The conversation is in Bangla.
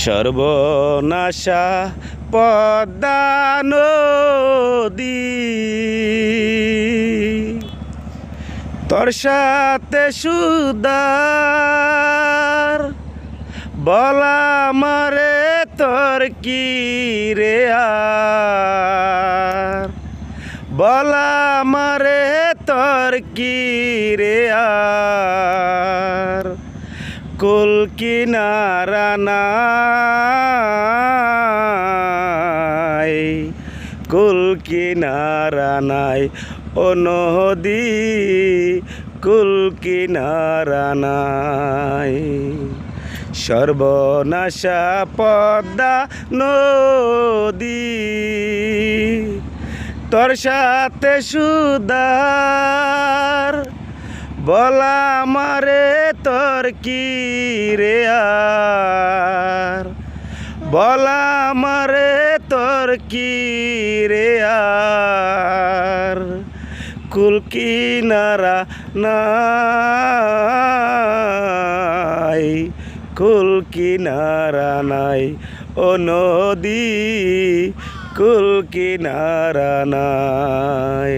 সর্বনাশা পদ্মা নদী, তোর সাথে সুদার বলা মারে তোর কি রে আর, বলা মারে তোর কি রে আর, কুল কিনারা নাই, কুল কিনারা নাই ও নদী, কুল কিনারা নাই। সর্বনাশা পদ্মা নদী, তোর সাথে সুদার বলা মারে তোর কি রে আর, বলা মারে তোর কি রে আর, কুল কিনারা নাই, কুল কিনারা নাই ও নদী, কুল কিনারা নাই।